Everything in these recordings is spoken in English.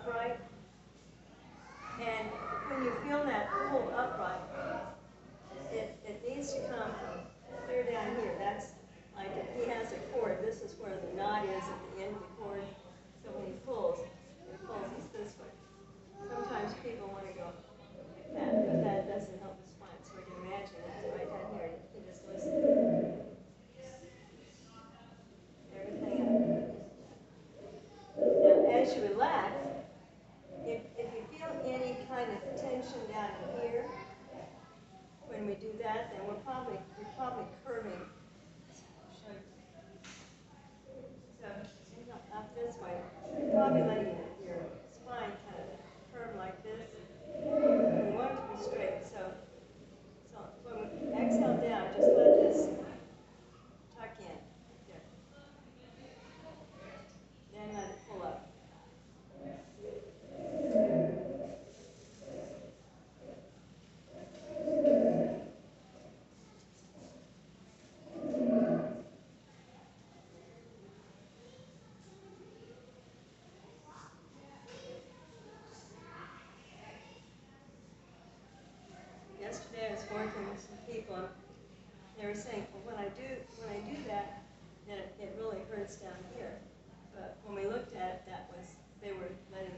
upright. And when you feel that pull upright, it needs to come from clear down here. That's like if he has a cord, this is where the knot is at the end of the cord. So when he pulls us this way. Sometimes people want to go like that, but that doesn't help the spine. So we can imagine it's right down here. You just listen. Everything up. Now, as you relax, if you feel any kind of tension down in here, when we do that, then we're probably curving. So up this way, you're probably letting your spine kind of curve like this. We want it to be straight. So when we exhale down, just let this tuck in. There. Then let it pull up. Yesterday I was working with some people, and they were saying, well, when I do that, then it really hurts down here. But when we looked at it, they were letting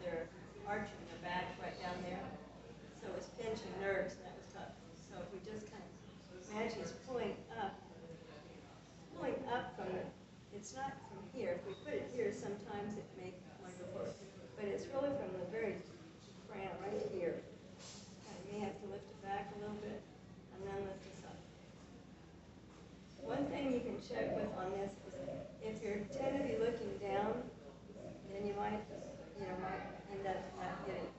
their arching their back right down there. So it was pinching nerves, and that was tough. So if we just kind of imagine it's pulling up from it's not from here. If we put it here, sometimes it may want to go forward. But it's really from the very crown right here. You may have to lift it back a little bit, and then lift this up. One thing you can check with on this is if you tend to be looking down, then you might end up not getting it.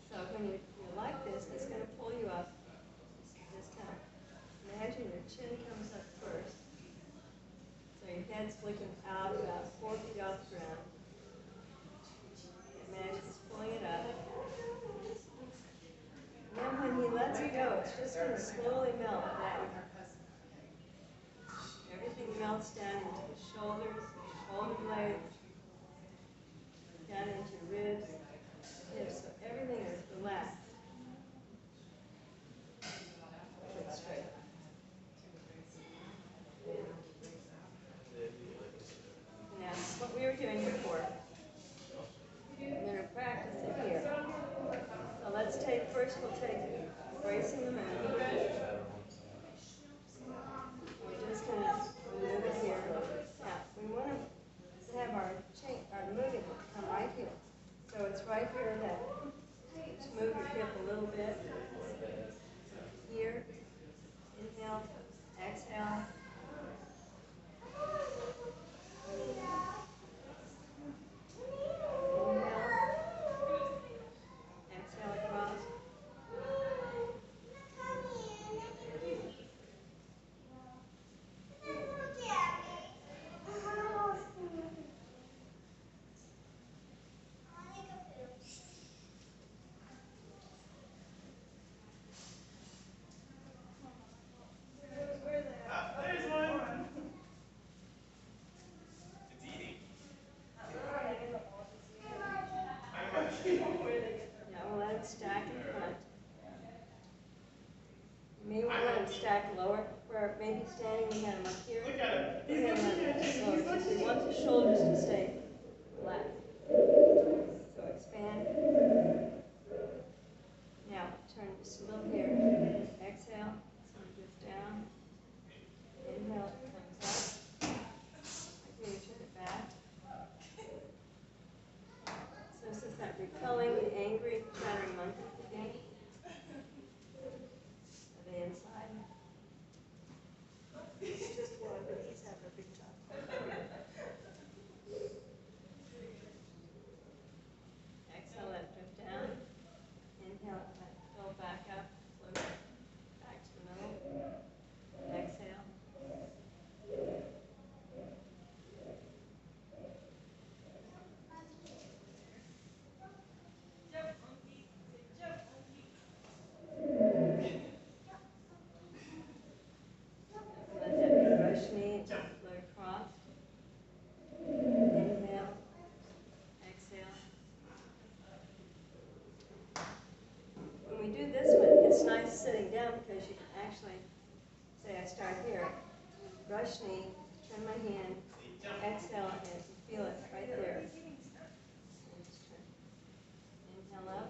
So when you like this, it's going to pull you up. Just kind of imagine your chin comes up first. So your head's flicking out about 4 feet off the ground. Imagine it's pulling it up. And then when he lets it go, it's just going to slowly melt down. Everything melts down into the shoulders, shoulder blades, down into ribs, hips. So everything is relaxed. It's straight. Now, what we were doing before, we're going to practice it here. So let's first we'll take bracing the moon. We just kind of move it here. Now, we want to have our moving come right here. So it's right here that just move your hip a little bit. Here, inhale, exhale. Exhale across. Stack in front. You may want to let them stack lower, where maybe standing we have them up here. Look at him. We want the shoulders to stay flat. So expand. Now turn just a little here. Exhale. So it goes down. Inhale, it comes up. Maybe turn it back. So this is that repelling the angry, chattering monkey again. Are they inside? It's just one, but he's having a big time. Exhale, let it drift down. Inhale, let it fill back up, float back to the middle. Exhale. brush knee, turn my hand, exhale, and feel it right there. And just turn. Inhale up.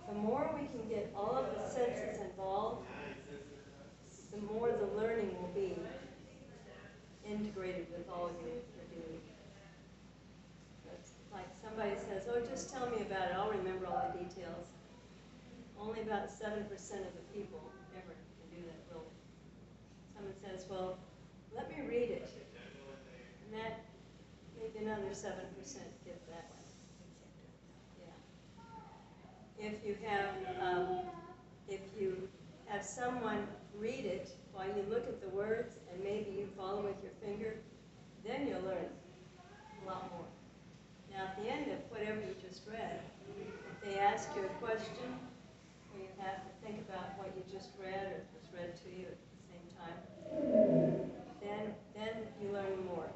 The more we can get all of the senses involved, the more the learning will be integrated with all you're doing. It's like somebody says, oh, just tell me about it, I'll remember all the details. Only about 7% of the people ever can do that, really. Someone says, well, let me read it. And that, maybe another 7% get that way. Yeah. If you have someone read it while you look at the words and maybe you follow with your finger, then you'll learn a lot more. Now at the end of whatever you just read, if they ask you a question where you have to think about what you just read or was read to you at the same time, then you learn more.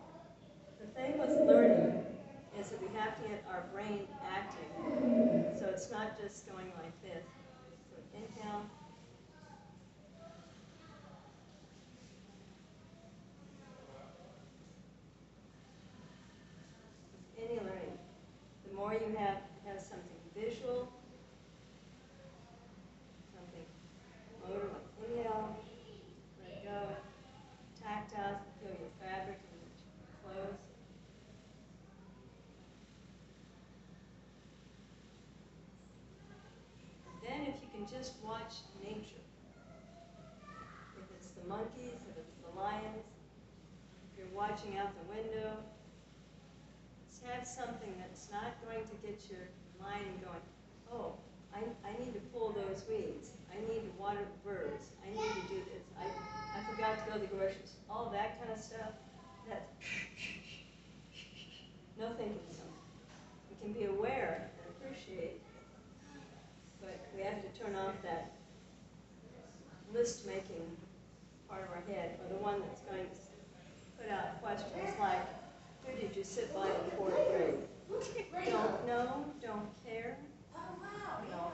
The thing with learning is that we have to get our brain acting. So it's not just going like this. So inhale. Any learning, the more you have something visual, something motor, like inhale, let go, tactile, feel your fabric and your clothes. Then if you can just watch nature, if it's the monkeys, if it's the lions, if you're watching out the window, just have something that's not going to get your mind going, oh, I need to pull those weeds. I need to water the birds. I need to do this. I forgot to go to the groceries. All that kind of stuff. That's no thinking zone. We can be aware and appreciate, but we have to turn off that list-making part of our head, or the one that's going to put out questions like, who did you sit by in fourth grade? Don't know, don't care. No.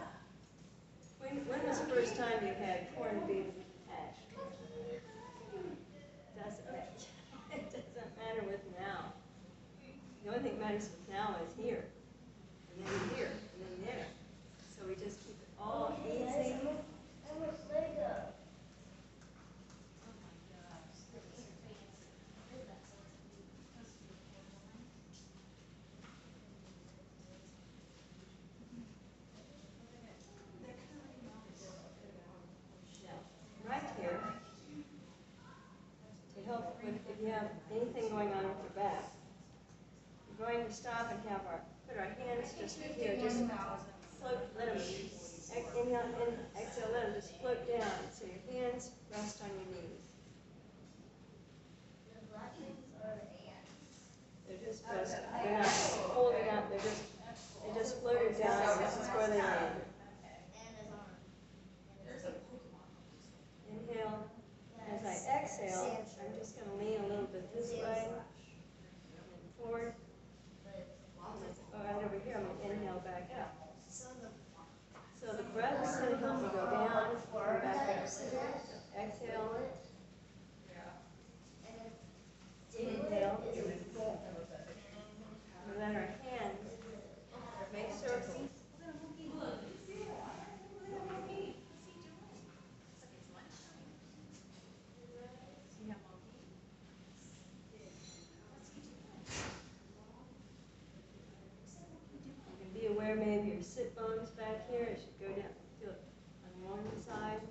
When was the first time you had corned beef hash? It doesn't matter with now. The only thing that matters with now is here, and then here, and then there. So we just keep it all easy. Right here, to help with if you have anything going on with your back. We're going to stop and put our hands just here, just float, let them, inhale, exhale, let them just float down. So your hands rest on your knees. They're just resting. They're not holding up, they just floated down. This is where they land. Inhale. As I exhale, I'm just going to lean a little bit this way and forward. Right over here, I'm going to inhale back up. So the breath is going to help me go down and back up. Exhale. Inhale. And let our hands make circles. You can be aware maybe your sit bones back here as you go down. Feel it on one side.